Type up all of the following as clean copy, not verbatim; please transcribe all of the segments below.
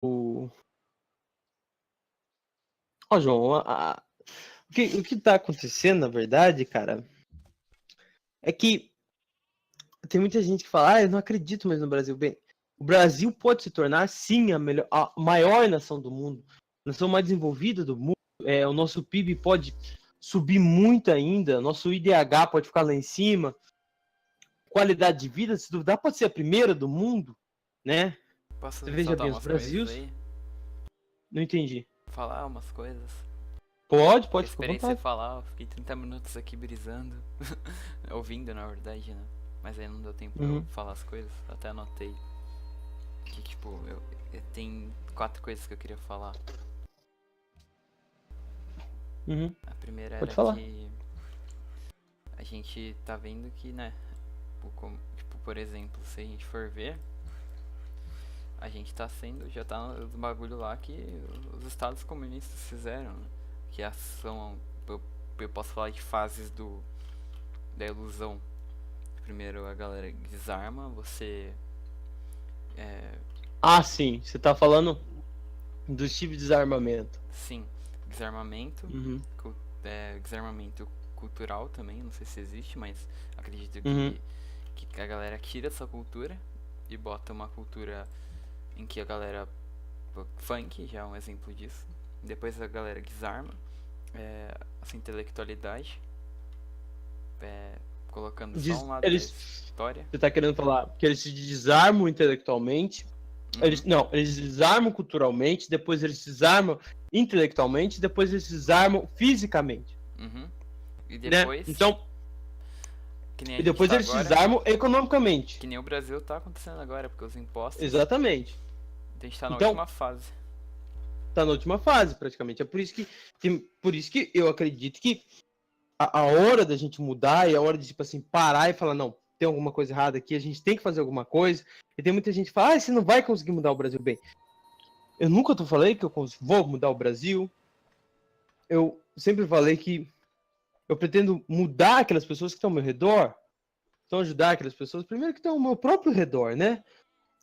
Ó, João, o que tá acontecendo, na verdade, cara, é que tem muita gente que fala, eu não acredito mais no Brasil. Bem, o Brasil pode se tornar, sim, a maior nação do mundo, a nação mais desenvolvida do mundo. O nosso PIB pode subir muito ainda, nosso IDH pode ficar lá em cima, qualidade de vida, se duvidar, pode ser a primeira do mundo, né? Posso Você veja ressaltar bem, os umas coisas Brasils. aí? Não entendi. Falar umas coisas? Eu Pode, ficar à esperei você vontade. falar, eu fiquei 30 minutos aqui brisando. Ouvindo, na verdade, né? Mas aí não deu tempo pra eu Uhum, falar as coisas, até anotei. Que tipo, eu tenho 4 coisas que eu queria falar. uhum. A primeira Pode era falar. que a gente tá vendo que, né? Tipo, por exemplo, se a gente for ver, a gente tá sendo, já tá nos bagulho lá que os estados comunistas fizeram, né? Que são, eu posso falar de fases da ilusão. Primeiro a galera desarma, você é, Ah, sim, você tá falando dos tipos de desarmamento. sim, desarmamento, Uhum, desarmamento cultural também, não sei se existe, mas acredito uhum. que a galera tira essa cultura e bota uma cultura em que a galera funk já é um exemplo disso. Depois a galera desarma essa intelectualidade, é, colocando só um lado da história. Você tá querendo falar que eles se desarmam intelectualmente, Uhum, eles desarmam culturalmente, depois eles desarmam intelectualmente, depois eles desarmam fisicamente, uhum. E né? depois, Então, que nem a e gente depois tá eles agora, desarmam economicamente. que nem o Brasil tá acontecendo agora, porque os impostos, Exatamente. a gente tá na Então, última fase. tá na última fase, praticamente. É por isso que eu acredito que a hora da gente mudar e a hora de, tipo assim, parar e falar, não, tem alguma coisa errada aqui, a gente tem que fazer alguma coisa. E tem muita gente que fala, você não vai conseguir mudar o Brasil bem. Eu nunca falei que eu vou mudar o Brasil. Eu sempre falei que eu pretendo mudar aquelas pessoas que estão ao meu redor, então ajudar aquelas pessoas, primeiro que estão ao meu próprio redor, né?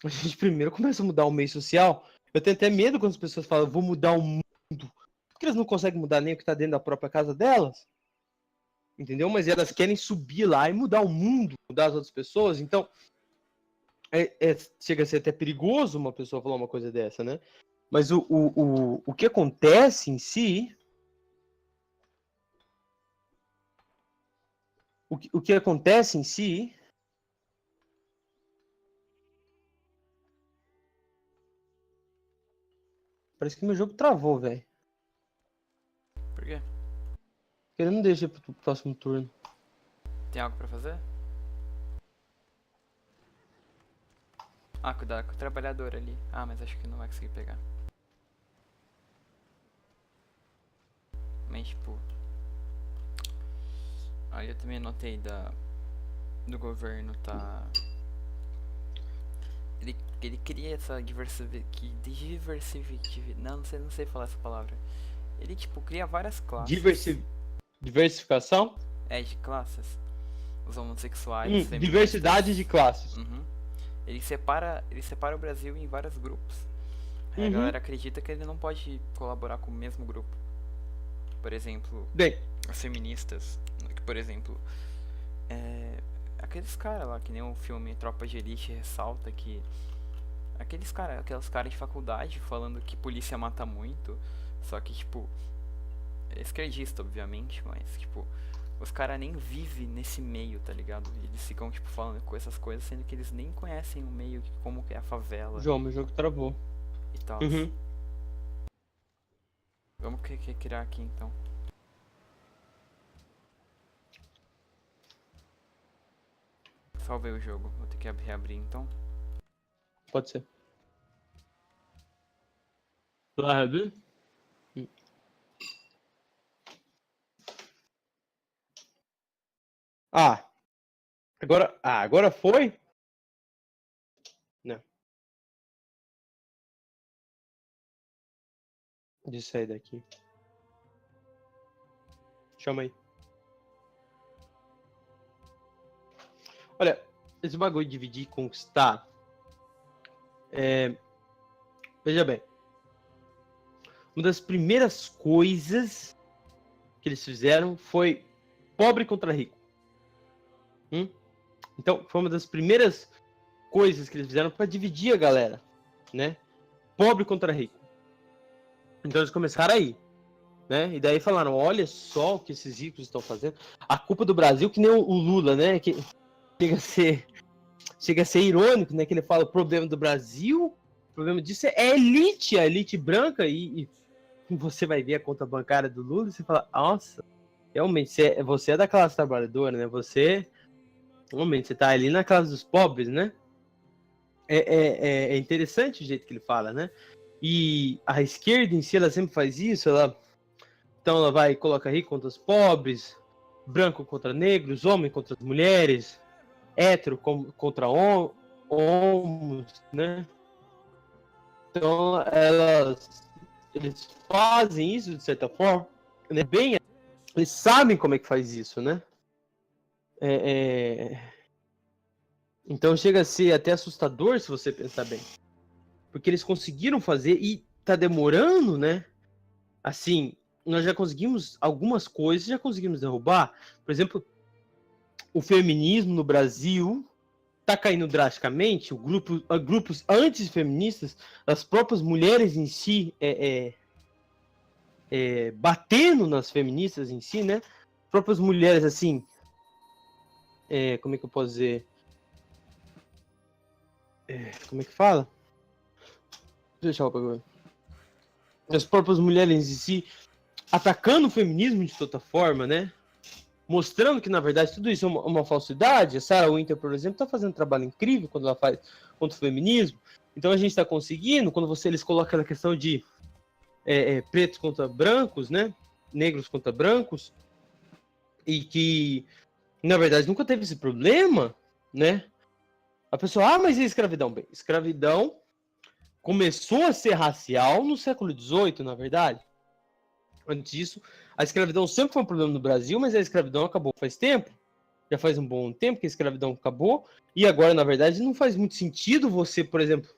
A gente primeiro começa a mudar o meio social. Eu tenho até medo quando as pessoas falam, vou mudar o mundo, porque elas não conseguem mudar nem o que está dentro da própria casa delas. Entendeu? Mas elas querem subir lá e mudar o mundo, mudar as outras pessoas. Então, chega a ser até perigoso uma pessoa falar uma coisa dessa, né? Mas o que acontece em si. O que acontece em si. Parece que meu jogo travou, velho. Por quê? Ele não deixa pro próximo turno. Tem algo pra fazer? Ah, cuidado com o trabalhador ali. Ah, mas acho que não vai conseguir pegar. Mas, tipo... Aí eu também notei do governo tá... Ele cria essa não sei falar essa palavra. Ele, tipo, cria várias classes. Diversificação. De classes. Os homossexuais, os Diversidade de feministas. classes. Uhum. Ele separa o Brasil em vários grupos. Aí a Uhum. galera acredita que ele não pode colaborar com o mesmo grupo. Por exemplo, Bem, as feministas. Por exemplo, aqueles caras lá, que nem o filme Tropa de Elite ressalta que aqueles caras de faculdade falando que polícia mata muito. Só que, tipo, é esquerdista, obviamente, mas, tipo, os caras nem vivem nesse meio, tá ligado? Eles ficam, tipo, falando com essas coisas, sendo que eles nem conhecem o meio, como que é a favela João, meu jogo travou. e tal. Uhum. Vamos criar aqui, então. Salvei o jogo, vou ter que reabrir, então. Pode ser. Sabe? Ah, agora foi? Não. Deixa eu sair daqui. Chama aí. Olha, esse bagulho de dividir e conquistar. Veja bem. uma das primeiras coisas que eles fizeram foi pobre contra rico. Então, foi uma das primeiras coisas que eles fizeram para dividir a galera, né? Pobre contra rico. Então eles começaram aí, né? E daí falaram, olha só o que esses ricos estão fazendo. A culpa do Brasil, que nem o Lula, né? Que chega a ser irônico, né? Que ele fala, o problema do Brasil, o problema disso é a elite branca, e você vai ver a conta bancária do Lula e você fala, nossa, realmente, você é da classe trabalhadora, né? Realmente, você tá ali na classe dos pobres, né? É interessante o jeito que ele fala, né? E a esquerda em si, ela sempre faz isso, então ela vai e coloca rico contra os pobres, branco contra negros, homem contra as mulheres, hétero contra homens, né? Então eles fazem isso de certa forma, né? Bem, eles sabem como é que faz isso, né? Então chega a ser até assustador se você pensar bem. Porque eles conseguiram fazer e tá demorando, né? Assim, nós já conseguimos algumas coisas, já conseguimos derrubar. Por exemplo, o feminismo no Brasil tá caindo drasticamente. Grupos antifeministas, as próprias mulheres em si, batendo nas feministas em si, né? As próprias mulheres, assim, como é que eu posso dizer? Como é que fala? Deixa eu pegar. As próprias mulheres em si atacando o feminismo de toda forma, né? Mostrando que, na verdade, tudo isso é uma falsidade. A Sarah Winter, por exemplo, está fazendo um trabalho incrível quando ela faz contra o feminismo. Então a gente está conseguindo, quando eles colocam a questão de pretos contra brancos, né? Negros contra brancos, e que, na verdade, nunca teve esse problema, né? A pessoa, mas e a escravidão? Bem, escravidão começou a ser racial no século XVIII, na verdade. Antes disso, a escravidão sempre foi um problema no Brasil, mas a escravidão acabou faz tempo. Já faz um bom tempo que a escravidão acabou. E agora, na verdade, não faz muito sentido você, por exemplo,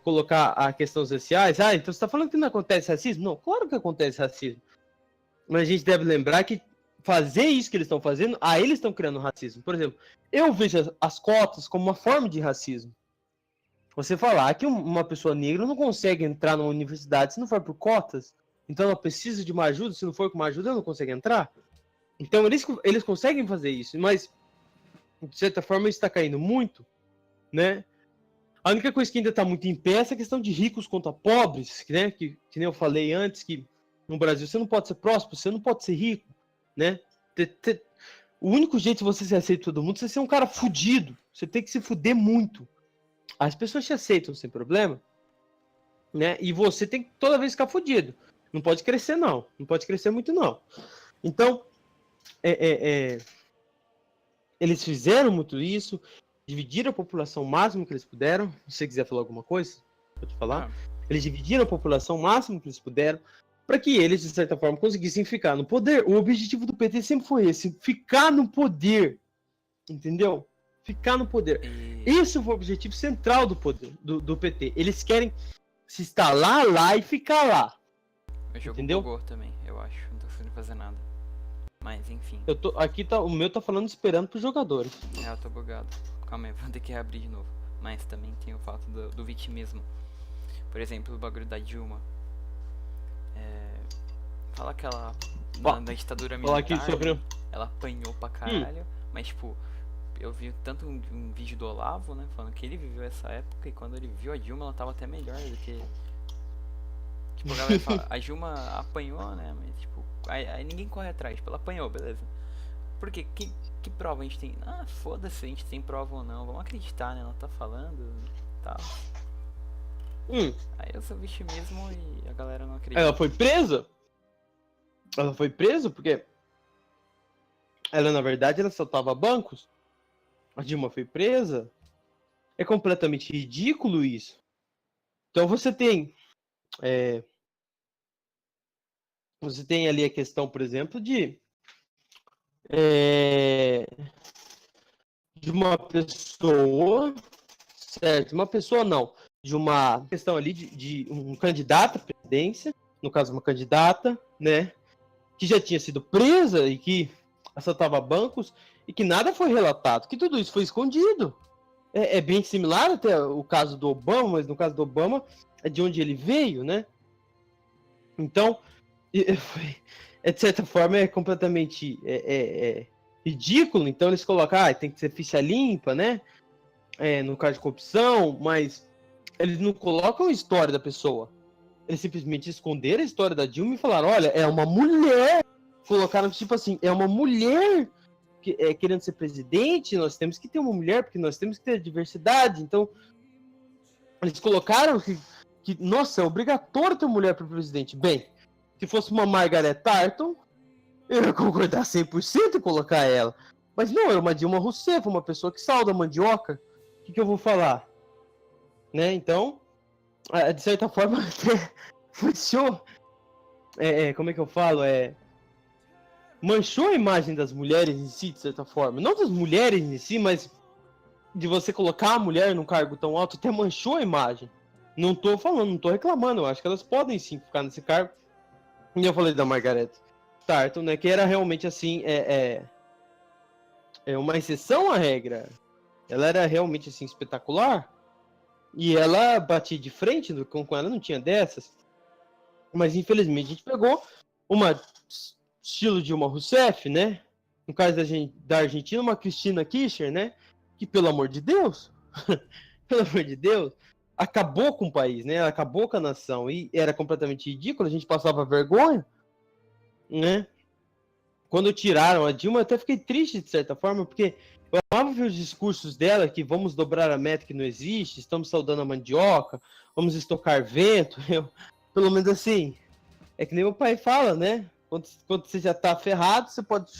colocar a questão dos raciais. Então você está falando que não acontece racismo? Não, claro que acontece racismo. Mas a gente deve lembrar que fazer isso que eles estão fazendo, eles estão criando racismo. Por exemplo, eu vejo as cotas como uma forma de racismo. Você falar que uma pessoa negra não consegue entrar na universidade se não for por cotas, então ela precisa de uma ajuda, se não for com uma ajuda, ela não consegue entrar. Então eles conseguem fazer isso, mas de certa forma isso está caindo muito, né? A única coisa que ainda está muito em pé é essa questão de ricos contra pobres, né? Que nem eu falei antes, que no Brasil você não pode ser próspero, você não pode ser rico, né? O único jeito de você ser aceito todo mundo é você ser um cara fudido. Você tem que se fuder muito. As pessoas te aceitam sem problema, né? E você tem que toda vez ficar fudido. Não pode crescer, não. Não pode crescer muito, não. Então, eles fizeram muito isso, dividiram a população o máximo que eles puderam. Se você quiser falar alguma coisa, pode falar. Eles dividiram a população o máximo que eles puderam para que eles, de certa forma, conseguissem ficar no poder. O objetivo do PT sempre foi esse, ficar no poder. Entendeu? Ficar no poder. Esse foi o objetivo central do poder do PT. Eles querem se instalar lá e ficar lá. O jogo bugou também, eu acho. Não tô conseguindo fazer nada. Mas enfim. Aqui o meu tá falando esperando pros jogadores. Eu tô bugado. Calma aí, vou ter que reabrir de novo. Mas também tem o fato do vitimismo. Por exemplo, o bagulho da Dilma. Fala que ela na ditadura militar aqui sobre... ela apanhou pra caralho. Mas tipo, eu vi tanto um vídeo do Olavo, né, falando que ele viveu essa época, e quando ele viu a Dilma, ela tava até melhor do que... Tipo, a galera fala, a Dilma apanhou, né, mas tipo, aí ninguém corre atrás, tipo, ela apanhou, beleza. Por quê? Que prova a gente tem? Foda-se, a gente tem prova ou não, vamos acreditar, né, ela tá falando, tá. Aí eu sou vitimismo e a galera não acredita. Ela foi presa? Ela foi presa porque ela, na verdade, ela assaltava bancos. A Dilma foi presa. É completamente ridículo isso. Então você tem ali a questão, por exemplo, de uma pessoa, certo? Uma pessoa não, de uma questão ali de um candidato presidência, no caso uma candidata, né, que já tinha sido presa e que assaltava bancos e que nada foi relatado, que tudo isso foi escondido. É bem similar até o caso do Obama, mas no caso do Obama é de onde ele veio, né? Então, de certa forma, é completamente ridículo. Então, eles colocam, tem que ser ficha limpa, né? No caso de corrupção, mas eles não colocam a história da pessoa. Eles simplesmente esconderam a história da Dilma e falaram, olha, é uma mulher. Colocaram tipo assim, é uma mulher querendo ser presidente, nós temos que ter uma mulher, porque nós temos que ter diversidade. Então, eles colocaram que nossa, é obrigatório ter mulher para presidente. Bem, se fosse uma Margaret Thatcher, eu ia concordar 100% em colocar ela. Mas não, era uma Dilma Rousseff, uma pessoa que salda mandioca. O que eu vou falar? Né? Então, de certa forma, manchou. Como é que eu falo? Manchou a imagem das mulheres em si, de certa forma. Não das mulheres em si, mas de você colocar a mulher num cargo tão alto, até manchou a imagem. Não tô falando, não tô reclamando. Eu acho que elas podem sim ficar nesse cargo. E eu falei da Margaret Thatcher, né? Que era realmente assim, uma exceção à regra. Ela era realmente assim espetacular. E ela batia de frente com ela, não tinha dessas. Mas infelizmente a gente pegou uma estilo Dilma Rousseff, né? No caso da Argentina, uma Cristina Kirchner, né? Que pelo amor de Deus, pelo amor de Deus, acabou com o país, né? Ela acabou com a nação e era completamente ridículo, a gente passava vergonha, né? Quando tiraram a Dilma, eu até fiquei triste de certa forma, porque eu amava ver os discursos dela, que vamos dobrar a meta que não existe, estamos saudando a mandioca, vamos estocar vento, pelo menos assim, é que nem meu pai fala, né? Quando você já tá ferrado, você pode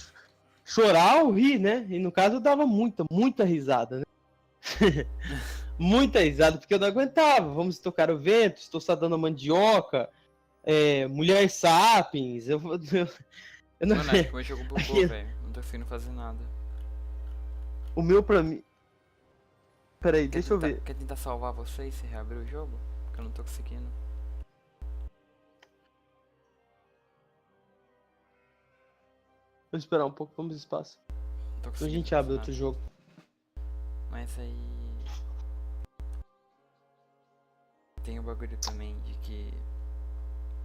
chorar ou rir, né? E no caso eu dava muita risada, né? Muita risada, porque eu não aguentava. Vamos tocar o vento, estou saudando a mandioca, mulher sapiens. Eu não... Mano, acho que o meu jogo bugou, velho. Não tô conseguindo fazer nada. O meu pra mim. Peraí, deixa eu ver. Quer tentar salvar você e você reabrir o jogo? Porque eu não tô conseguindo. Vou esperar um pouco, vamos espaço. Não tô A conseguindo. gente abre outro jogo. Mas aí. Tem o bagulho também de que.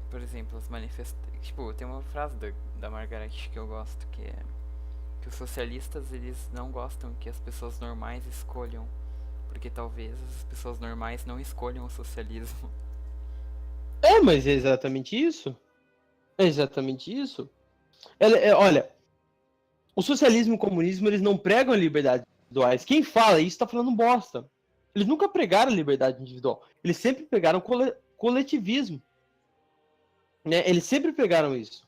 Por exemplo, os manifestantes. Tipo, tem uma frase da Margaret que eu gosto, que é. Que os socialistas eles não gostam que as pessoas normais escolham. Porque talvez as pessoas normais não escolham o socialismo. Mas é exatamente isso. É exatamente isso. Olha, o socialismo e o comunismo, eles não pregam a liberdade individuais. Quem fala isso tá falando bosta. Eles nunca pregaram a liberdade individual. Eles sempre pregaram coletivismo. Né? Eles sempre pregaram isso.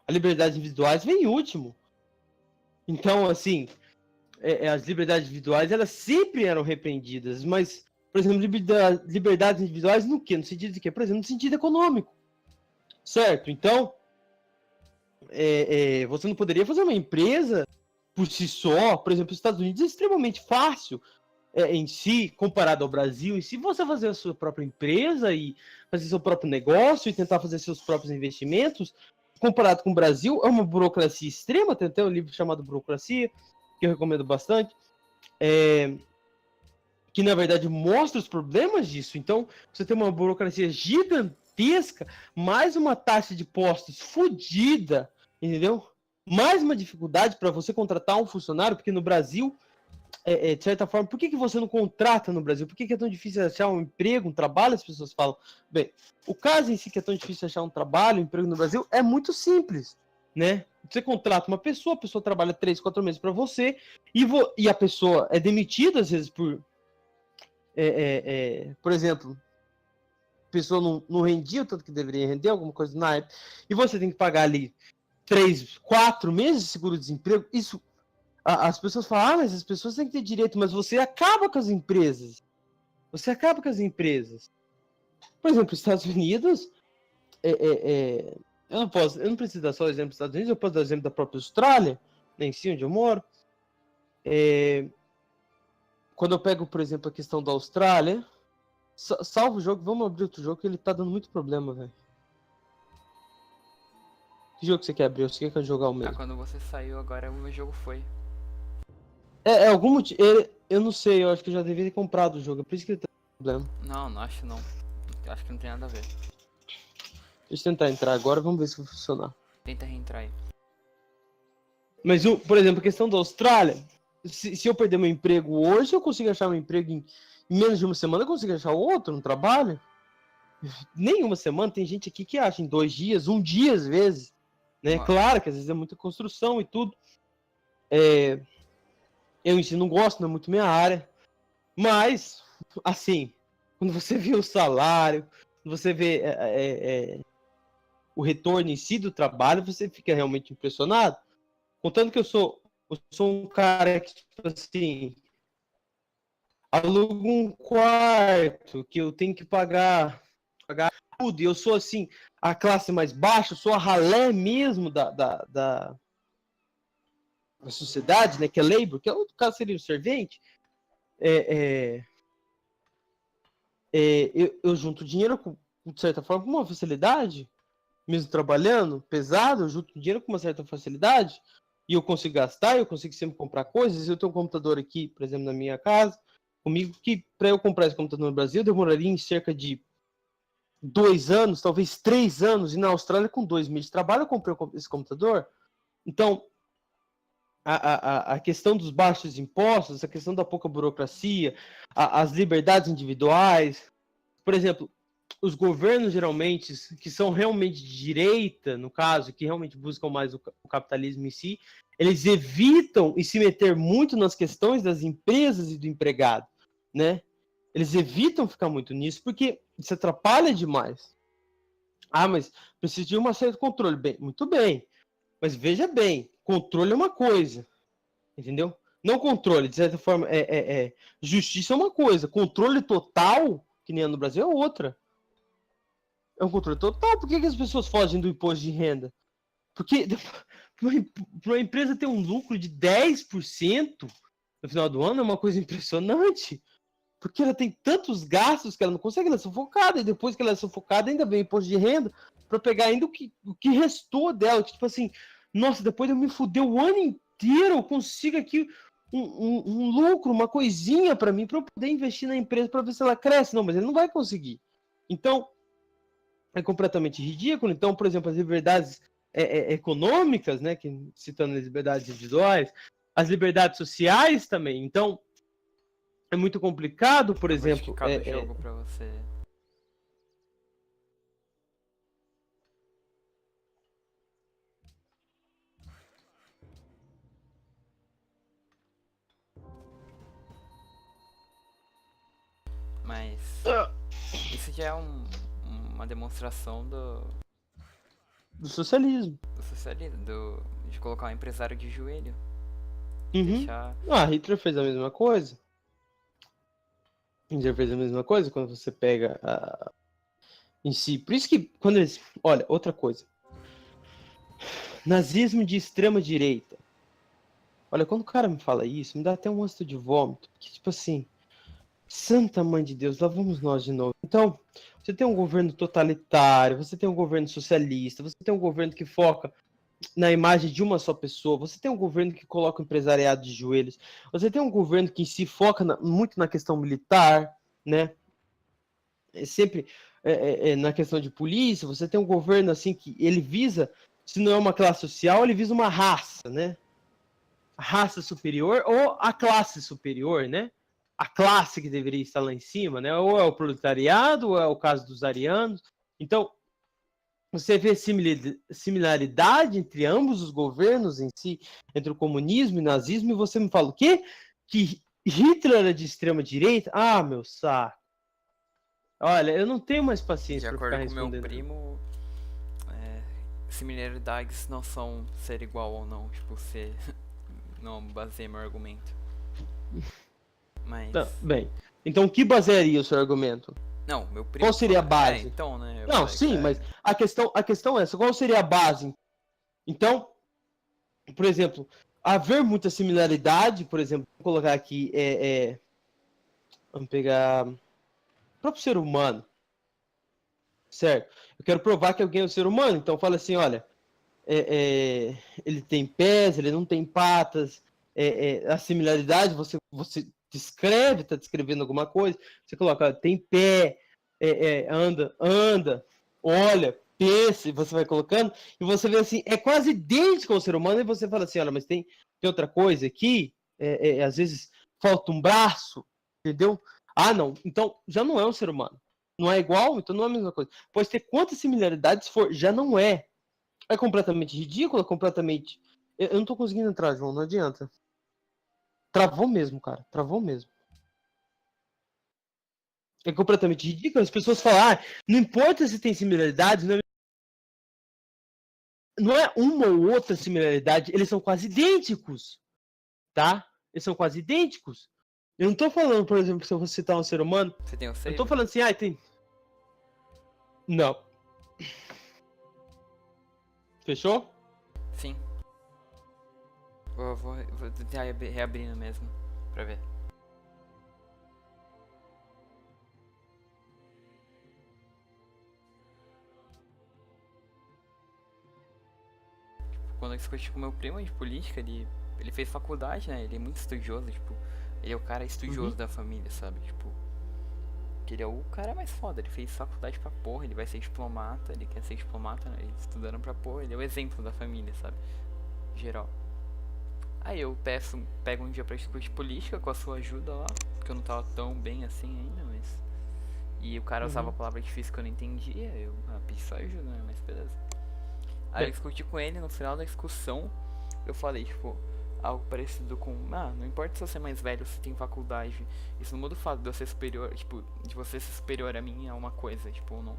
A liberdade individuais vem em último. Então, assim, as liberdades individuais, elas sempre eram repreendidas. Mas, por exemplo, liberdades individuais no quê? No sentido de quê? Por exemplo, no sentido econômico. Certo? Então, você não poderia fazer uma empresa por si só. Por exemplo, os Estados Unidos é extremamente fácil em si, comparado ao Brasil, e se você fazer a sua própria empresa e fazer seu próprio negócio e tentar fazer seus próprios investimentos, comparado com o Brasil, é uma burocracia extrema. Tem até um livro chamado Burocracia, que eu recomendo bastante, que na verdade mostra os problemas disso. Então, você tem uma burocracia gigantesca, mais uma taxa de postos fodida, entendeu? Mais uma dificuldade para você contratar um funcionário, porque no Brasil, de certa forma, por que você não contrata no Brasil? Por que é tão difícil achar um emprego, um trabalho? As pessoas falam. Bem, o caso em si que é tão difícil achar um trabalho, um emprego no Brasil, é muito simples, né? Você contrata uma pessoa, a pessoa trabalha 3, 4 meses para você, e a pessoa é demitida, às vezes, por exemplo, a pessoa não rendia o tanto que deveria render, alguma coisa na época, e você tem que pagar ali 3, 4 meses de seguro-desemprego. Isso, as pessoas falam, mas as pessoas têm que ter direito, mas você acaba com as empresas. Você acaba com as empresas. Por exemplo, os Estados Unidos, eu não preciso dar só o exemplo dos Estados Unidos, eu posso dar o exemplo da própria Austrália, né, em si, onde eu moro. Quando eu pego, por exemplo, a questão da Austrália, salvo o jogo, vamos abrir outro jogo, que ele tá dando muito problema, velho. Que jogo você quer abrir? Você quer jogar o Ah, mesmo? quando você saiu agora, o meu jogo foi. É algum motivo. Eu não sei, eu acho que eu já devia ter comprado o jogo. É por isso que ele tá com problema. Não, não acho não. Acho que não tem nada a ver. Deixa eu tentar entrar agora, vamos ver se vai funcionar. Tenta reentrar aí. Mas, por exemplo, a questão da Austrália. Se eu perder meu emprego hoje, eu consigo achar meu emprego em menos de uma semana, eu consigo achar outro no trabalho. Nem uma semana, tem gente aqui que acha em 2 dias, 1 dia às vezes. Né? Uma- Claro que às vezes é muita construção e tudo. Eu em si não gosto, não é muito minha área. Mas, assim, quando você vê o salário, quando você vê o retorno em si do trabalho, você fica realmente impressionado. Contando que eu sou um cara que, tipo assim, alugo um quarto, que eu tenho que pagar tudo, e eu sou, assim, a classe mais baixa, eu sou a ralé mesmo da sociedade, né, que é labor, que no caso seria o servente. Eu junto dinheiro de certa forma, com uma facilidade, mesmo trabalhando pesado, eu junto dinheiro com uma certa facilidade, e eu consigo gastar, eu consigo sempre comprar coisas. Eu tenho um computador aqui, por exemplo, na minha casa, comigo, que para eu comprar esse computador no Brasil, demoraria em cerca de 2 anos, talvez 3 anos, e na Austrália, com 2 meses de trabalho, eu comprei esse computador. Então, a questão dos baixos impostos, a questão da pouca burocracia, as liberdades individuais, por exemplo, os governos geralmente, que são realmente de direita, no caso, que realmente buscam mais o capitalismo em si, eles evitam e se meter muito nas questões das empresas e do empregado, né? Eles evitam ficar muito nisso porque isso atrapalha demais. Ah, mas precisa de uma certa controle. Bem, muito bem. Mas veja bem, controle é uma coisa, entendeu? Não controle, de certa forma, justiça é uma coisa, controle total, que nem é no Brasil, é outra. É um controle total. Por que as pessoas fogem do imposto de renda? Porque para uma empresa ter um lucro de 10% no final do ano é uma coisa impressionante. Porque ela tem tantos gastos que ela não consegue, ela é sufocada. E depois que ela é sufocada, ainda vem imposto de renda para pegar ainda o que restou dela. Tipo assim, nossa, depois eu me fuder o ano inteiro, eu consigo aqui um lucro, uma coisinha para mim, para eu poder investir na empresa para ver se ela cresce. Não, mas ele não vai conseguir. Então, é completamente ridículo. Então, por exemplo, as liberdades econômicas, né, que, citando as liberdades individuais, as liberdades sociais também. Então, é muito complicado, por Eu vou exemplo. explicar do jogo pra você. Mas isso já é uma demonstração Do socialismo. do socialismo, de colocar um empresário de joelho. Uhum. Deixar. Hitler fez a mesma coisa. Hitler fez a mesma coisa quando você pega em si. Por isso que, quando eles. Olha, outra coisa. Nazismo de extrema direita. Olha, quando o cara me fala isso, me dá até um ânsia de vômito. Que, tipo assim, santa mãe de Deus, lá vamos nós de novo. Então, você tem um governo totalitário, você tem um governo socialista, você tem um governo que foca na imagem de uma só pessoa, você tem um governo que coloca o empresariado de joelhos, você tem um governo que em si foca muito na questão militar, né? Sempre na questão de polícia, você tem um governo assim que ele visa, se não é uma classe social, ele visa uma raça, né? A raça superior ou a classe superior, né? A classe que deveria estar lá em cima, né? Ou é o proletariado, ou é o caso dos arianos. Então, você vê similaridade entre ambos os governos em si, entre o comunismo e o nazismo, e você me fala o quê? Que Hitler era de extrema direita? Ah, meu saco. Olha, eu não tenho mais De paciência para ficar acordo com meu respondendo. primo, similaridades não são ser igual ou não. Tipo, ser. Não baseia meu argumento. Mas. Não, bem, então o que basearia o seu argumento? Não, meu primo. Qual seria a base? Então, né? Não, sim, mas a questão é essa. Qual seria a base? Então, por exemplo, haver muita similaridade, por exemplo, vou colocar aqui, vamos pegar o próprio ser humano, certo? Eu quero provar que alguém é um ser humano, então fala assim, olha, ele tem pés, ele não tem patas, a similaridade, você descreve, está descrevendo alguma coisa, você coloca, tem pé, anda, olha, pensa, e você vai colocando, e você vê assim, é quase idêntico ao ser humano, e você fala assim, olha, mas tem outra coisa aqui, às vezes falta um braço, entendeu? Ah, não, então já não é um ser humano. Não é igual, então não é a mesma coisa. Pode ter quantas similaridades for, já não é. É completamente ridículo, é completamente... Eu não tô conseguindo entrar, João, não adianta. Travou mesmo, cara, travou mesmo. É completamente ridículo. As pessoas falam, não importa se tem similaridades, não é uma ou outra similaridade, eles são quase idênticos, tá? Eles são quase idênticos. Eu não tô falando, por exemplo, se eu vou citar um ser humano, Você tem um eu save? tô falando assim, tem... Não. Fechou? Sim. Vou tentar reabrindo mesmo, pra ver. Quando eu discuti com meu primo de política, ele fez faculdade, né? Ele é muito estudioso, tipo, ele é o cara estudioso da família, sabe? Tipo, que ele é o cara mais foda, ele fez faculdade pra porra, ele vai ser diplomata, ele quer ser diplomata, né? Ele estudando pra porra, ele é o exemplo da família, sabe? Geral. Aí eu pego um dia pra discutir política com a sua ajuda lá, porque eu não tava tão bem assim ainda, mas... E o cara usava a palavra difícil que eu não entendia, eu pedi só ajuda, né? Mas beleza. Aí eu discuti com ele, no final da discussão, eu falei, tipo, algo parecido com, não importa se você é mais velho, se tem faculdade, isso não muda o fato de eu ser superior, tipo, de você ser superior a mim é uma coisa, tipo, não.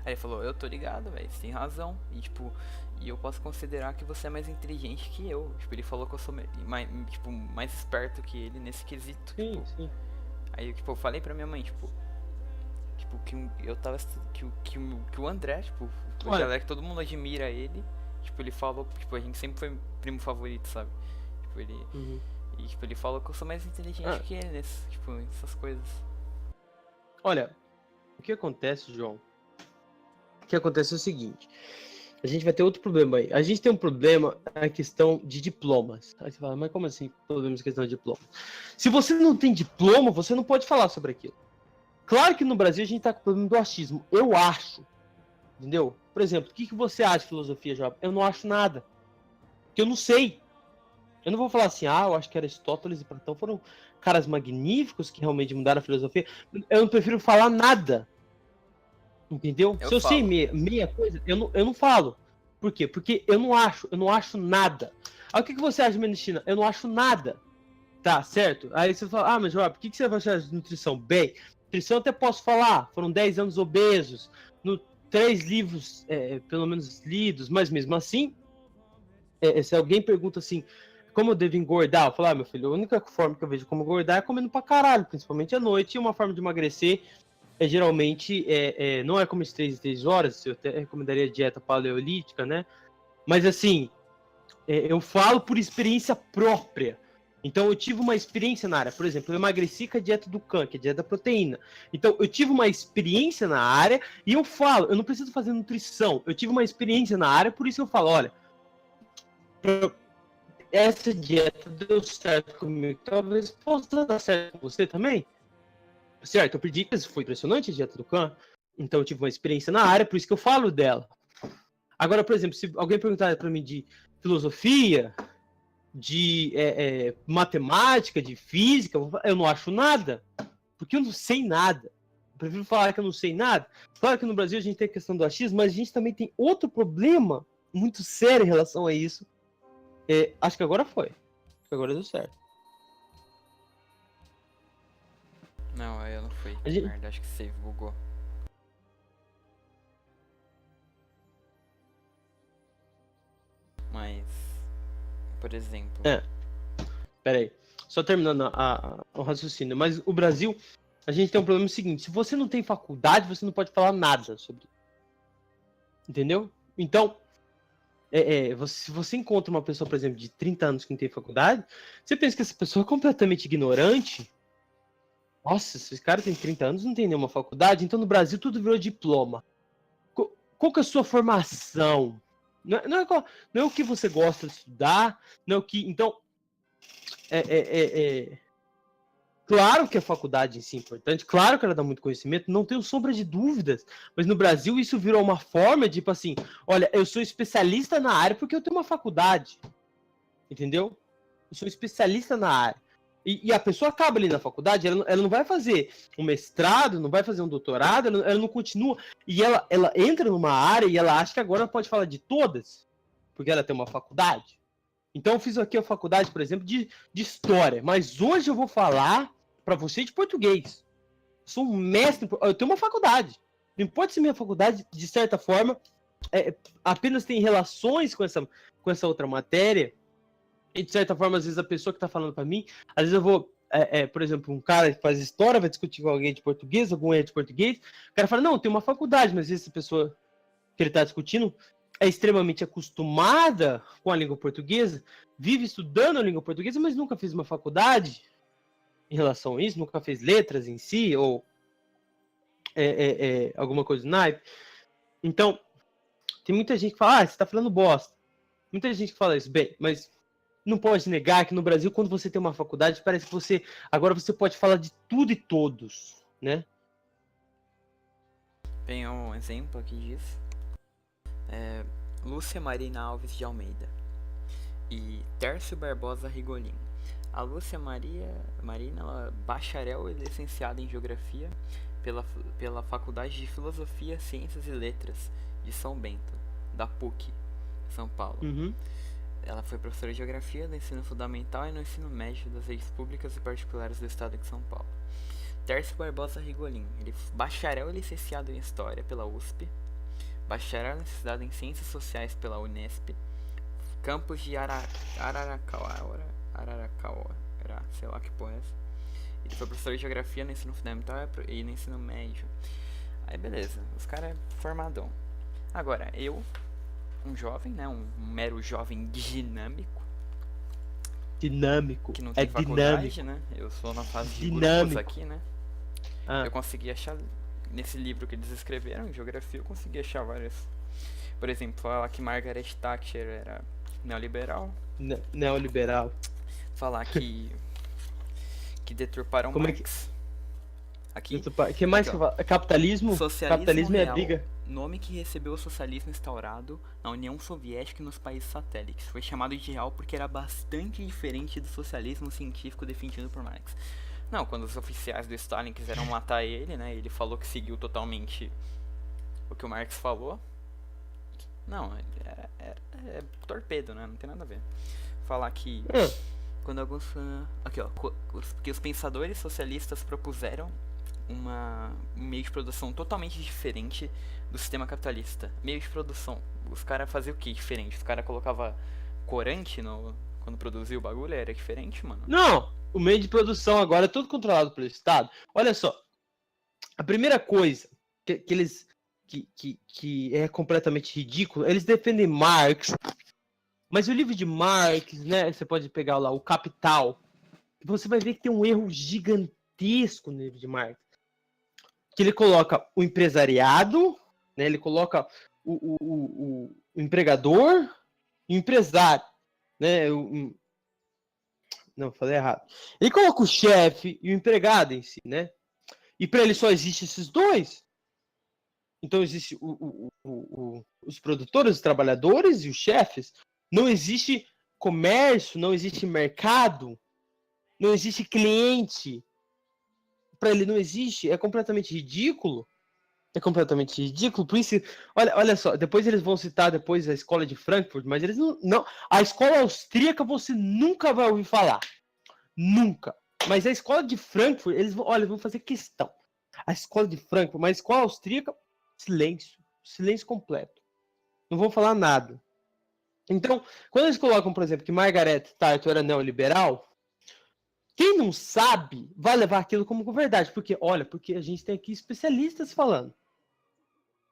Aí ele falou, eu tô ligado, velho, você tem razão, e tipo, e eu posso considerar que você é mais inteligente que eu. Tipo, ele falou que eu sou mais esperto que ele nesse quesito. Sim, tipo. sim. Aí, tipo, eu falei pra minha mãe, tipo que o André, tipo, a galera que todo mundo admira ele, tipo, ele falou, tipo, a gente sempre foi primo favorito, sabe? Tipo, ele e tipo, ele falou que eu sou mais inteligente que ele nesse, tipo, essas coisas. Olha, o que acontece, João? O que acontece é o seguinte, a gente vai ter outro problema aí. A gente tem um problema na questão de diplomas. Aí você fala, mas como assim problemas na questão de diploma? Se você não tem diploma, você não pode falar sobre aquilo. Claro que no Brasil a gente tá com o problema do achismo. Eu acho. Entendeu? Por exemplo, o que você acha de filosofia, Job? Eu não acho nada. Porque eu não sei. Eu não vou falar assim, eu acho que Aristóteles e Platão foram caras magníficos que realmente mudaram a filosofia. Eu não prefiro falar nada. Entendeu? Se eu sei meia coisa, eu não falo. Por quê? Porque eu não acho nada. Aí o que você acha de medicina? Eu não acho nada. Tá, certo? Aí você fala, mas Job, o que você vai achar de nutrição? Bem, nutrição eu até posso falar, foram 10 anos obesos, 3 livros, pelo menos, lidos, mas mesmo assim, se alguém pergunta assim, como eu devo engordar? Eu falo, meu filho, a única forma que eu vejo como engordar é comendo pra caralho, principalmente à noite, e uma forma de emagrecer geralmente não é comer 3 em 3 horas, eu até recomendaria dieta paleolítica, né? Mas assim, eu falo por experiência própria. Então eu tive uma experiência na área, por exemplo, eu emagreci com a dieta do Kahn, que é a dieta da proteína. Então eu tive uma experiência na área e eu falo, eu não preciso fazer nutrição, eu tive uma experiência na área, por isso eu falo, olha, essa dieta deu certo comigo, talvez possa dar certo com você também. Certo, eu perdi, foi impressionante a dieta do Kahn, então eu tive uma experiência na área, por isso que eu falo dela. Agora, por exemplo, se alguém perguntar para mim de filosofia, de matemática, de física, eu não acho nada, porque eu não sei nada. Eu prefiro falar que eu não sei nada. Claro que no Brasil a gente tem a questão do achismo, mas a gente também tem outro problema muito sério em relação a isso. Acho que agora foi. Acho que agora deu certo. Não, eu não fui. Merda, acho que save bugou. Mas, por exemplo... Pera aí. Só terminando o raciocínio. Mas o Brasil, a gente tem um problema seguinte. Se você não tem faculdade, você não pode falar nada sobre isso. Entendeu? Então, se você encontra uma pessoa, por exemplo, de 30 anos que não tem faculdade, você pensa que essa pessoa é completamente ignorante? Nossa, esse cara tem 30 anos e não tem nenhuma faculdade, então no Brasil tudo virou diploma. Qual que é a sua formação? Não é o que você gosta de estudar, não é o que... Então, claro que a faculdade em si é importante, claro que ela dá muito conhecimento, não tenho sombra de dúvidas, mas no Brasil isso virou uma forma, tipo assim, olha, eu sou especialista na área porque eu tenho uma faculdade, entendeu? Eu sou especialista na área. E a pessoa acaba ali na faculdade, ela não vai fazer um mestrado, não vai fazer um doutorado, ela não continua. E ela entra numa área e ela acha que agora pode falar de todas, porque ela tem uma faculdade. Então eu fiz aqui a faculdade, por exemplo, de história. Mas hoje eu vou falar para você de português. Eu sou um mestre, eu tenho uma faculdade. Não importa se minha faculdade, de certa forma, apenas tem relações com essa outra matéria. E de certa forma, às vezes a pessoa que está falando para mim, às vezes eu vou, por exemplo, um cara que faz história, vai discutir com alguém de português, algum é de português, o cara fala, não, tem uma faculdade, mas às vezes essa pessoa que ele está discutindo é extremamente acostumada com a língua portuguesa, vive estudando a língua portuguesa, mas nunca fez uma faculdade em relação a isso, nunca fez letras em si, ou alguma coisa do naipe. Então, tem muita gente que fala, você está falando bosta. Muita gente que fala isso, bem, mas não pode negar que no Brasil, quando você tem uma faculdade, parece que agora você pode falar de tudo e todos, né? Tem um exemplo aqui disso. Lúcia Marina Alves de Almeida e Tércio Barbosa Rigolin. A Lúcia Marina, ela é bacharel e licenciada em Geografia pela Faculdade de Filosofia, Ciências e Letras de São Bento, da PUC, São Paulo. Uhum. Ela foi professora de Geografia no ensino fundamental e no ensino médio das redes públicas e particulares do estado de São Paulo. Tércio Barbosa Rigolin, ele é bacharel e licenciado em História pela USP, bacharel e licenciado em Ciências Sociais pela Unesp, campus de Araraquara, sei lá que porra é essa. Ele foi professor de Geografia no ensino fundamental e no ensino médio. Aí beleza, os caras é formadão. Agora, eu, um jovem, né, um mero jovem dinâmico, que não tem faculdade, dinâmico, né, eu sou na fase de grupos aqui, né, eu consegui achar, nesse livro que eles escreveram, em Geografia, eu consegui achar várias, por exemplo, falar que Margaret Thatcher era neoliberal, falar que deturparam Marx. Aqui, que mais aqui, que fala? Capitalismo Socialismo é real, briga. nome que recebeu o socialismo instaurado na União Soviética e nos países satélites. Foi chamado de real porque era bastante diferente do socialismo científico defendido por Marx. Não, quando os oficiais do Stalin quiseram matar ele, né, ele falou que seguiu totalmente o que o Marx falou. Não, é torpedo, né, não tem nada a ver. Falar que quando alguns... Aqui, ó, que os pensadores socialistas propuseram um meio de produção totalmente diferente do sistema capitalista. Meio de produção. Os caras faziam o que diferente? Os caras colocavam corante quando produzia o bagulho? Era diferente, mano? Não! O meio de produção agora é todo controlado pelo Estado. Olha só. A primeira coisa que eles... Que é completamente ridículo, eles defendem Marx. Mas o livro de Marx, né? Você pode pegar lá o Capital. Você vai ver que tem um erro gigantesco no livro de Marx. Que ele coloca o empresariado, né? Ele coloca o empregador e o empresário, né? Não, falei errado. Ele coloca o chefe e o empregado em si, né? E para ele só existe esses dois. Então existe os produtores, os trabalhadores e os chefes. Não existe comércio, não existe mercado, não existe cliente. Para ele não existe, é completamente ridículo. É completamente ridículo. Por isso, olha só, depois eles vão citar depois a escola de Frankfurt, mas eles não. A escola austríaca você nunca vai ouvir falar. Nunca. Mas a escola de Frankfurt, eles vão fazer questão. A escola de Frankfurt, mas a escola austríaca, silêncio. Silêncio completo. Não vão falar nada. Então, quando eles colocam, por exemplo, que Margaret Thatcher era neoliberal, quem não sabe vai levar aquilo como verdade. Porque a gente tem aqui especialistas falando.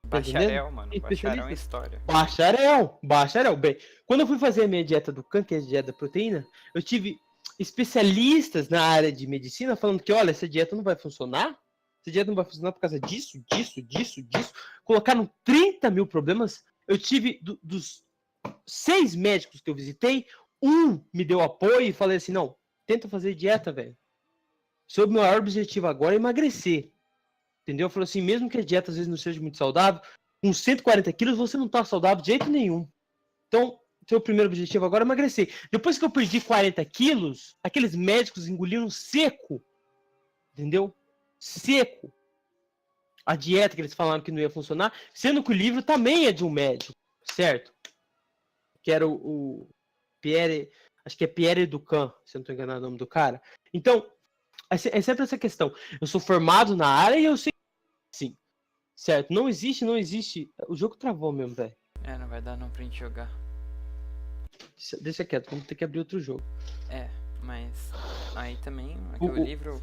Bacharel, mano. Bacharel em história. Bacharel. Bem, quando eu fui fazer a minha dieta do câncer, que é a dieta da proteína, eu tive especialistas na área de medicina falando que, olha, essa dieta não vai funcionar. Essa dieta não vai funcionar por causa disso. Colocaram 30 mil problemas. Eu tive dos 6 médicos que eu visitei, um me deu apoio e falei assim, não, tenta fazer dieta, velho. Seu maior objetivo agora é emagrecer. Entendeu? Falou assim, mesmo que a dieta às vezes não seja muito saudável, com 140 quilos você não tá saudável de jeito nenhum. Então, seu primeiro objetivo agora é emagrecer. Depois que eu perdi 40 quilos, aqueles médicos engoliram seco. Entendeu? Seco. A dieta que eles falaram que não ia funcionar, sendo que o livro também é de um médico, certo? Que era o Pierre, acho que é Pierre Ducan, se eu não estou enganado o nome do cara. Então, é sempre essa questão. Eu sou formado na área e eu sei sim, certo? Não existe. O jogo travou mesmo, velho. Não vai dar não pra gente jogar. Deixa quieto, vamos ter que abrir outro jogo. Mas aí também, aqui o livro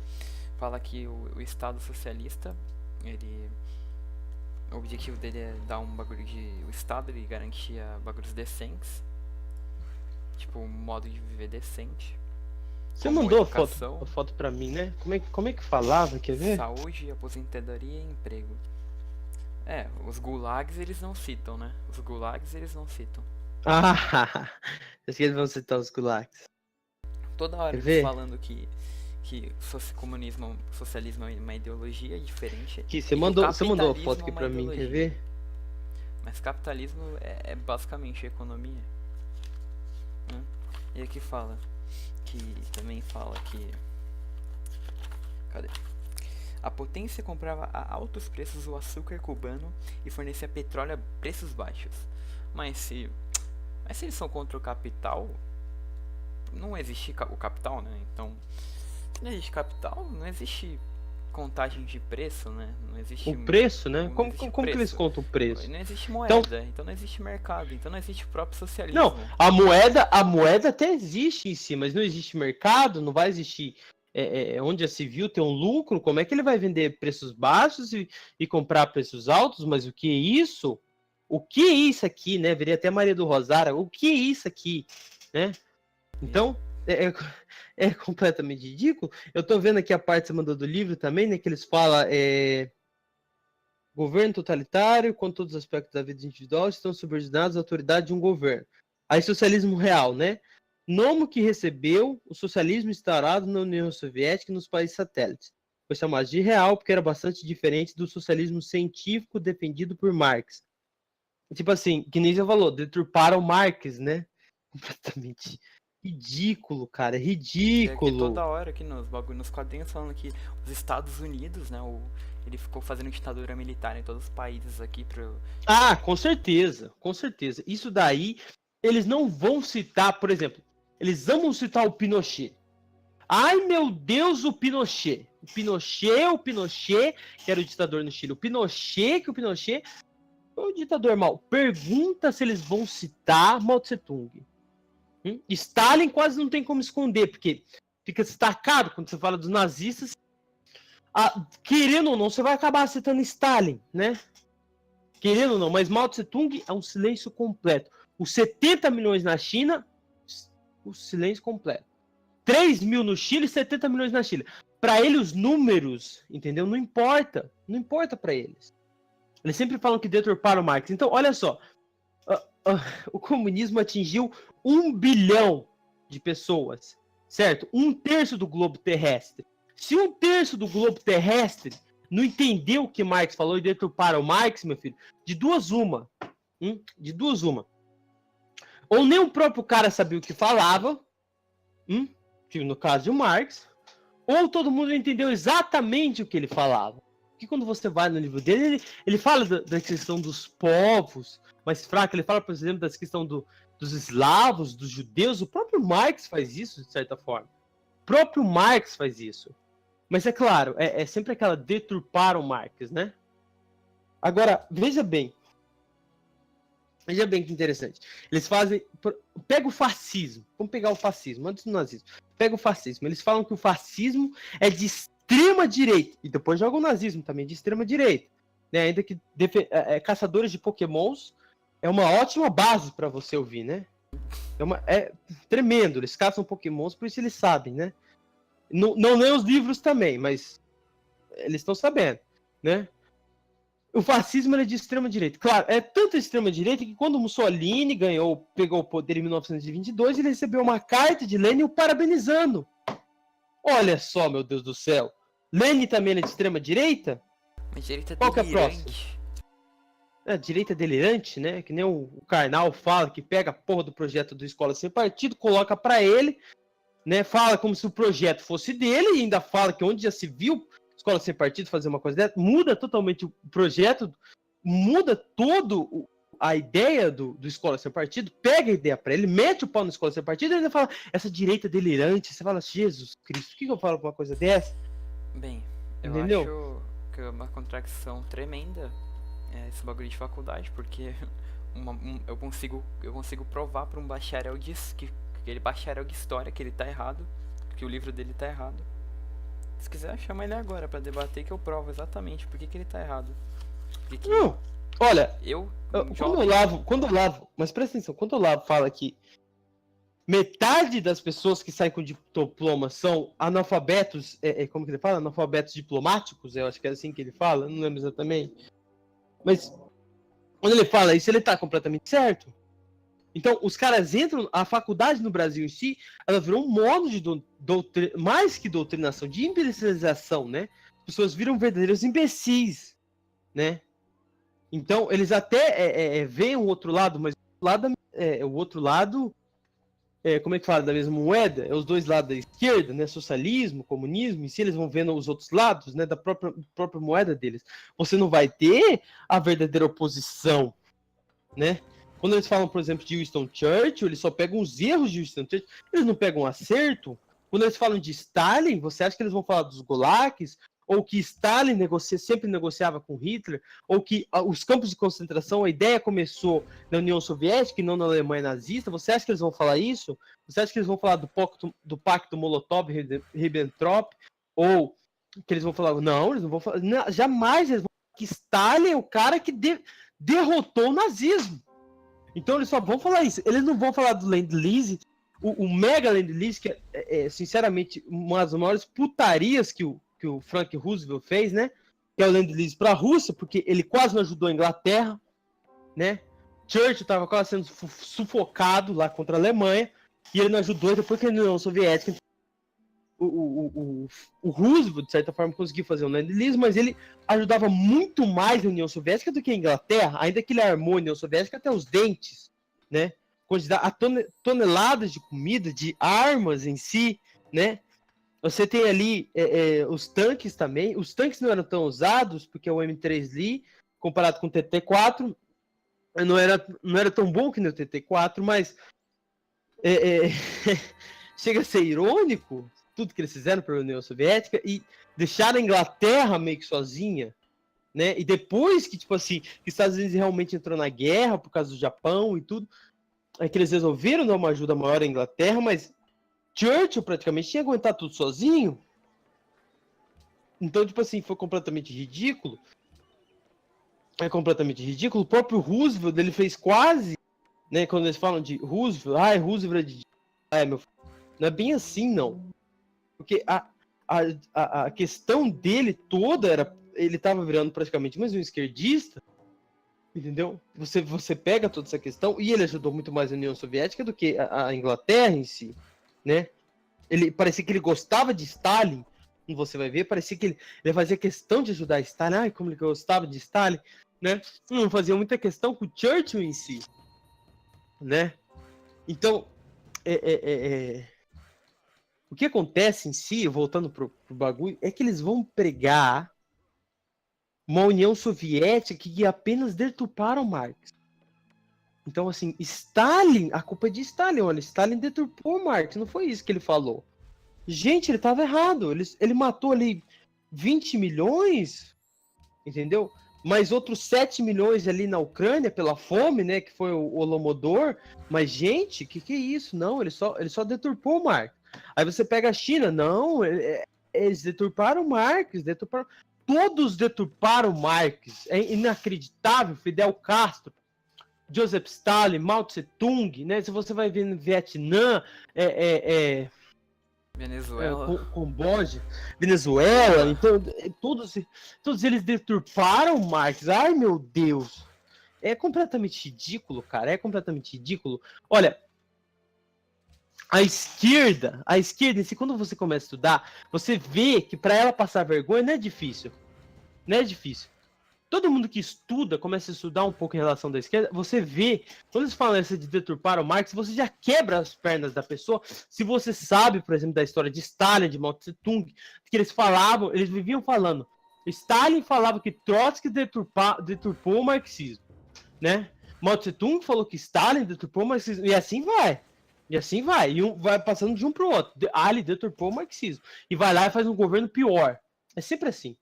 fala que o Estado socialista, o objetivo dele é dar um bagulho o Estado, ele garantia bagulhos decentes, tipo um modo de viver decente. Você mandou a foto pra mim, né? Como é que falava, quer ver? Saúde, aposentadoria e emprego. Os gulags eles não citam, né? Ah, acho que eles vão citar os gulags. Toda hora eles falando que socialismo é uma ideologia diferente. Aqui, você mandou a foto aqui pra mim, quer ver? Mas capitalismo é basicamente economia. Né? E aqui também fala que... Cadê? A potência comprava a altos preços o açúcar cubano e fornecia petróleo a preços baixos. Mas se eles são contra o capital, não existe o capital, né? Então, se não existe capital, não existe contagem de preço, né? Não existe o preço, né? Como que eles contam o preço? Não existe moeda, então não existe mercado, então não existe o próprio socialismo. Não, a moeda até existe em si, mas não existe mercado, não vai existir onde já se viu ter um lucro. Como é que ele vai vender preços baixos e comprar preços altos? Mas o que é isso? O que é isso aqui, né? Veria até Maria do Rosário. O que é isso aqui, né? Então, é completamente ridículo. Eu tô vendo aqui a parte que você mandou do livro também, né? Que eles falam governo totalitário, quando todos os aspectos da vida individual estão subordinados à autoridade de um governo. Aí socialismo real, né? Nome que recebeu o socialismo instaurado na União Soviética e nos países satélites. Foi chamado de real porque era bastante diferente do socialismo científico defendido por Marx. Tipo assim, que nem você falou, deturparam Marx, né? Completamente ridículo, cara, ridículo. Toda hora aqui nos quadrinhos falando que os Estados Unidos, né, ele ficou fazendo ditadura militar em todos os países aqui Ah, com certeza. Isso daí, eles não vão citar, por exemplo, eles amam citar o Pinochet. Ai, meu Deus, o Pinochet, que era o ditador no Chile. O Pinochet foi o ditador mau. Pergunta se eles vão citar Mao Tse-tung. Stalin quase não tem como esconder, porque fica destacado quando você fala dos nazistas. Querendo ou não, você vai acabar citando Stalin, né? Querendo ou não, mas Mao Tse-tung é um silêncio completo. Os 70 milhões na China, o silêncio completo. 3 mil no Chile, 70 milhões na China. Para ele, os números, entendeu? Não importa para eles. Eles sempre falam que deturparam Marx. Então, olha só. O comunismo atingiu 1 bilhão de pessoas, certo? 1/3 do globo terrestre. Se 1/3 do globo terrestre não entendeu o que Marx falou e deturparam Marx, meu filho, de duas uma. Ou nem o próprio cara sabia o que falava, que no caso de Marx, ou todo mundo entendeu exatamente o que ele falava. Porque quando você vai no livro dele, ele fala da questão dos povos mais fracos, ele fala, por exemplo, da questão dos eslavos, dos judeus. O próprio Marx faz isso, de certa forma. O próprio Marx faz isso. Mas é claro, é sempre aquela deturparam Marx, né? Agora, veja bem que interessante. Eles fazem... Pega o fascismo. Vamos pegar o fascismo, antes do nazismo. Pega o fascismo. Eles falam que o fascismo é de extrema direita. E depois joga o nazismo também, de extrema direita. Né? Ainda que caçadores de pokémons é uma ótima base para você ouvir, né? É tremendo. Eles caçam pokémons, por isso eles sabem, né? Não lê os livros também, mas eles estão sabendo, né? O fascismo era de extrema-direita. Claro, é tanta extrema-direita que quando Mussolini pegou o poder em 1922, ele recebeu uma carta de Lenin o parabenizando. Olha só, meu Deus do céu. Lenin também é de extrema-direita? Mas direita Qual que é a próxima? delirante. É, direita delirante, né? Que nem o Karnal fala, que pega a porra do projeto do Escola Sem Partido, coloca pra ele, né? Fala como se o projeto fosse dele e ainda fala que onde já se viu Escola Sem Partido fazer uma coisa dessa, muda totalmente o projeto, muda todo a ideia do Escola Sem Partido, pega a ideia pra ele, mete o pau no Escola Sem Partido e ainda fala, essa direita delirante, você fala, Jesus Cristo, o que eu falo com uma coisa dessa? Bem, eu Entendeu? acho que é uma contradição tremenda esse bagulho de faculdade, porque eu consigo provar pra um bacharel que aquele bacharel de história que ele tá errado, que o livro dele tá errado. Se quiser, chama ele agora pra debater que eu provo exatamente por que ele tá errado. Porque Não, olha, quando eu lavo, mas presta atenção, quando o Lavo fala que metade das pessoas que saem com diploma são analfabetos, como que ele fala? Analfabetos diplomáticos, eu acho que é assim que ele fala, não lembro exatamente. Mas quando ele fala isso, ele tá completamente certo. Então, os caras entram, a faculdade no Brasil em si, ela virou um modo de mais que doutrinação, de imbecilização, né? As pessoas viram verdadeiros imbecis, né? Então, eles até veem o outro lado, mas o outro lado, como é que fala, da mesma moeda? É os dois lados da esquerda, né? Socialismo, comunismo, e se eles vão vendo os outros lados, né? Da própria moeda deles. Você não vai ter a verdadeira oposição, né? Quando eles falam, por exemplo, de Winston Churchill, eles só pegam os erros de Winston Churchill, eles não pegam um acerto. Quando eles falam de Stalin, você acha que eles vão falar dos gulags? Ou que Stalin sempre negociava com Hitler? Ou que os campos de concentração, a ideia começou na União Soviética e não na Alemanha nazista? Você acha que eles vão falar isso? Você acha que eles vão falar do pacto Molotov-Ribbentrop? Ou que eles vão falar... Não, eles não vão falar... Não, jamais eles vão falar que Stalin é o cara que derrotou o nazismo. Então eles só vão falar isso. Eles não vão falar do Land-Lease, o mega Land-Lease, que sinceramente, uma das maiores putarias que o Frank Roosevelt fez, né? Que é o Land-Lease para a Rússia, porque ele quase não ajudou a Inglaterra, né? Churchill estava quase sendo sufocado lá contra a Alemanha, e ele não ajudou, depois que a União Soviética... O Roosevelt, de certa forma, conseguiu fazer um Land-Lease, mas ele ajudava muito mais a União Soviética do que a Inglaterra, ainda que ele armou a União Soviética até os dentes, né? A toneladas de comida, de armas em si, né? Você tem ali os tanques também. Os tanques não eram tão usados, porque o M3 Lee, comparado com o TT-4, não era tão bom que nem o TT-4, mas chega a ser irônico tudo que eles fizeram para a União Soviética e deixaram a Inglaterra meio que sozinha, né? E depois que, tipo assim, que os Estados Unidos realmente entrou na guerra por causa do Japão e tudo, é que eles resolveram dar uma ajuda maior à Inglaterra, mas Churchill praticamente tinha aguentado tudo sozinho. Então, tipo assim, foi completamente ridículo. É completamente ridículo. O próprio Roosevelt, ele fez quase, né? Quando eles falam de Roosevelt, Roosevelt é de... meu filho, não é bem assim, não. Porque a questão dele toda era... Ele estava virando praticamente mais um esquerdista, entendeu? Você pega toda essa questão, e ele ajudou muito mais a União Soviética do que a Inglaterra em si, né? Parecia que ele gostava de Stalin, como você vai ver, parecia que ele fazia questão de ajudar Stalin. Ai, como ele gostava de Stalin, né? Não fazia muita questão com o Churchill em si, né? Então, o que acontece em si, voltando pro bagulho, é que eles vão pregar uma União Soviética que apenas deturparam Marx. Então, assim, Stalin, a culpa é de Stalin, olha, Stalin deturpou Marx, não foi isso que ele falou. Gente, ele estava errado, ele matou ali 20 milhões, entendeu? Mais outros 7 milhões ali na Ucrânia pela fome, né, que foi o Holodomor. Mas, gente, que é isso? Não, ele só deturpou Marx. Aí você pega a China, não, eles deturparam Marx, todos deturparam Marx. É inacreditável, Fidel Castro, Joseph Stalin, Mao Tse Tung, né? Se você vai ver no Vietnã, Venezuela. Camboja, Venezuela, então todos eles deturparam Marx. Ai, meu Deus. É completamente ridículo, cara. É completamente ridículo. Olha, a esquerda, quando você começa a estudar, você vê que para ela passar vergonha não é difícil. Não é difícil. Todo mundo que estuda, começa a estudar um pouco em relação da esquerda, você vê, quando eles falam essa de deturpar o Marx, você já quebra as pernas da pessoa. Se você sabe, por exemplo, da história de Stalin, de Mao Tse Tung, que eles viviam falando. Stalin falava que Trotsky deturpou o marxismo, né? Mao Tse Tung falou que Stalin deturpou o marxismo, e assim vai. E assim vai, e um vai passando de um para o outro. Ele deturpou o marxismo. E vai lá e faz um governo pior. É sempre assim.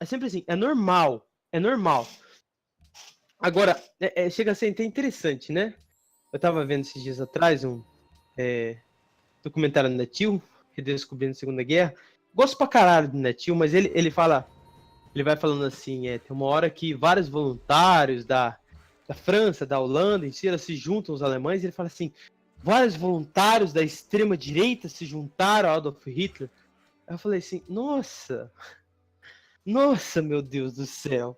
É sempre assim. É normal. É normal. Agora, chega a ser até interessante, né? Eu tava vendo esses dias atrás um documentário do Netil, redescobrindo a Segunda Guerra. Gosto pra caralho do Netil, mas ele fala. Ele vai falando assim, tem uma hora que vários voluntários da França, da Holanda, em si, elas se juntam aos alemães, e ele fala assim, vários voluntários da extrema-direita se juntaram a Adolf Hitler. Aí eu falei assim, nossa, meu Deus do céu.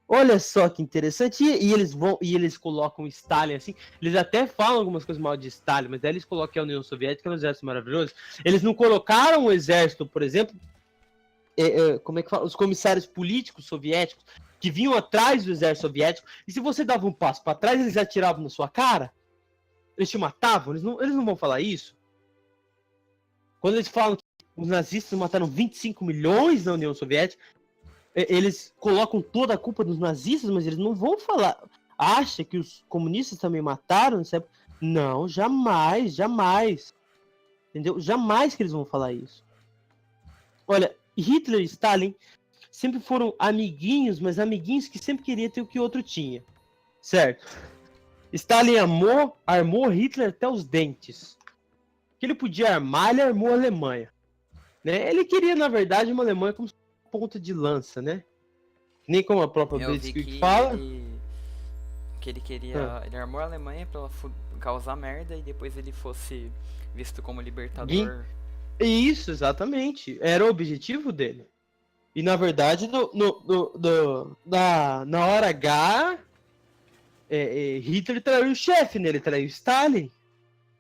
Olha só que interessante. E eles colocam Stalin assim. Eles até falam algumas coisas mal de Stalin, mas aí eles colocam a União Soviética no exército maravilhoso. Eles não colocaram o exército, por exemplo, como é que fala? Os comissários políticos soviéticos que vinham atrás do exército soviético. E se você dava um passo para trás, eles atiravam na sua cara. Eles te matavam. Eles não vão falar isso. Quando eles falam que os nazistas mataram 25 milhões na União Soviética, eles colocam toda a culpa dos nazistas, mas eles não vão falar. Acha que os comunistas também mataram? Sabe? Não, jamais. Entendeu? Jamais que eles vão falar isso. Olha, Hitler e Stalin sempre foram amiguinhos, mas amiguinhos que sempre queriam ter o que o outro tinha. Certo? Stalin armou Hitler até os dentes. O que ele podia armar, ele armou a Alemanha. Né? Ele queria, na verdade, uma Alemanha como ponta de lança, né? Nem como a própria Blitzkrieg fala. Que ele queria... Ele armou a Alemanha pra ela causar merda e depois ele fosse visto como libertador. Isso, exatamente. Era o objetivo dele. E, na verdade, na hora H, Hitler traiu o chefe, né? Ele traiu Stalin.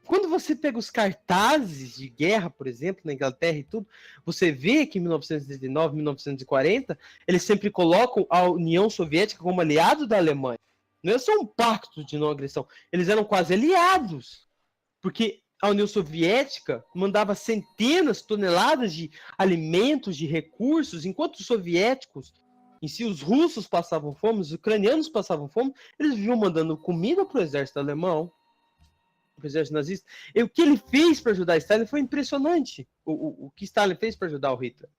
Quando você pega os cartazes de guerra, por exemplo, na Inglaterra e tudo, você vê que em 1939, 1940, eles sempre colocam a União Soviética como aliado da Alemanha. Não é só um pacto de não agressão. Eles eram quase aliados. Porque a União Soviética mandava centenas, toneladas de alimentos, de recursos, enquanto os soviéticos, em si, os russos passavam fome, os ucranianos passavam fome, eles vinham mandando comida para o exército alemão, o exército nazista. E o que ele fez para ajudar Stalin foi impressionante. O que Stalin fez para ajudar o Hitler.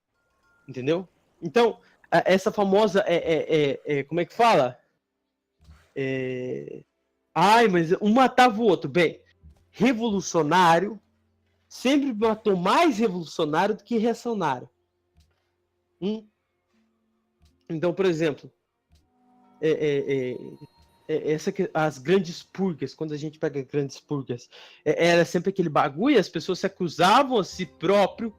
Entendeu? Então, essa famosa... como é que fala? Mas um matava o outro. Bem, revolucionário sempre matou mais revolucionário do que reacionário. Então, por exemplo, as grandes purgas, quando a gente pega grandes purgas, era sempre aquele bagulho, as pessoas se acusavam a si próprio,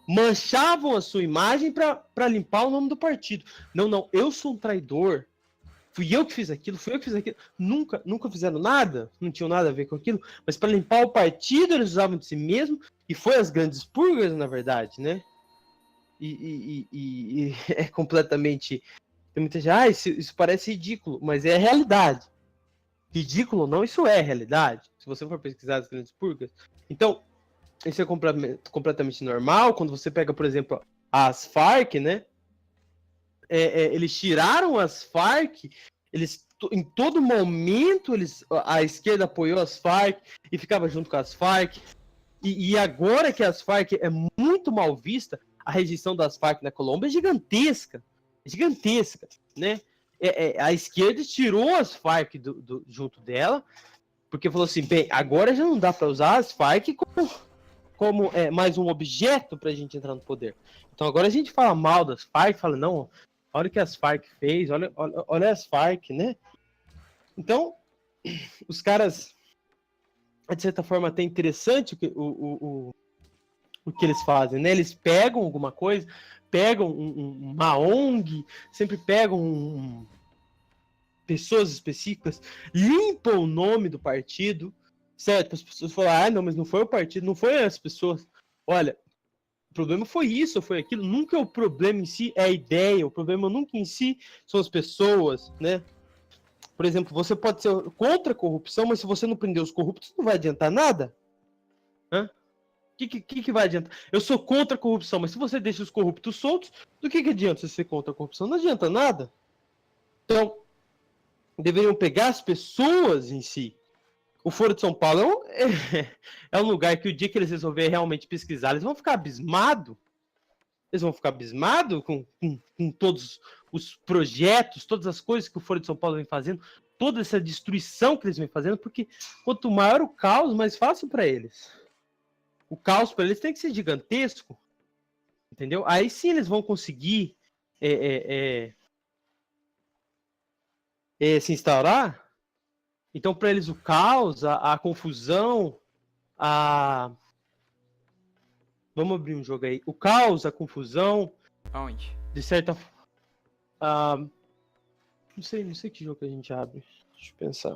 manchavam a sua imagem para limpar o nome do partido. Não, eu sou um traidor, fui eu que fiz aquilo. Nunca fizeram nada, não tinham nada a ver com aquilo, mas para limpar o partido eles usavam de si mesmo, e foi as grandes purgas, na verdade, né? E é completamente... Tem muita gente, isso parece ridículo, mas é a realidade. Ridículo ou não, isso é a realidade. Se você for pesquisar as grandes purgas. Então, isso é completamente normal. Quando você pega, por exemplo, as Farc, né? Eles tiraram as Farc, em todo momento a esquerda apoiou as Farc e ficava junto com as Farc. E agora que as Farc é muito mal vista, a rejeição das Farc na Colômbia é gigantesca, né? A esquerda tirou as Farc junto dela, porque falou assim, bem, agora já não dá para usar as Farc como mais um objeto para a gente entrar no poder. Então agora a gente fala mal das Farc, fala, não, olha o que as Farc fez, olha as Farc, né? Então, os caras, de certa forma, até interessante o o que eles fazem, né? Eles pegam alguma coisa, pegam uma ONG, sempre pegam pessoas específicas, limpam o nome do partido, certo? As pessoas falam, não, mas não foi o partido, não foi as pessoas. Olha, o problema foi isso, foi aquilo. Nunca o problema em si é a ideia, o problema nunca em si são as pessoas, né? Por exemplo, você pode ser contra a corrupção, mas se você não prender os corruptos, não vai adiantar nada. Hã? O que vai adiantar? Eu sou contra a corrupção, mas se você deixa os corruptos soltos, do que adianta você ser contra a corrupção? Não adianta nada. Então, deveriam pegar as pessoas em si. O Foro de São Paulo é um lugar que o dia que eles resolverem realmente pesquisar, eles vão ficar abismados. Eles vão ficar abismados com todos os projetos, todas as coisas que o Foro de São Paulo vem fazendo, toda essa destruição que eles vêm fazendo, porque quanto maior o caos, mais fácil para eles. O caos para eles tem que ser gigantesco, entendeu? Aí sim eles vão conseguir se instaurar. Então, para eles, o caos, a confusão, Vamos abrir um jogo aí. O caos, a confusão... Aonde? De certa forma... Não sei que jogo que a gente abre. Deixa eu pensar.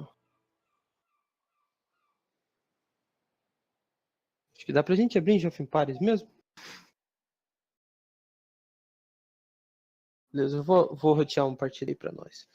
Acho que dá pra gente abrir em Age of Empires mesmo. Beleza, eu vou rotear uma partida aí pra nós.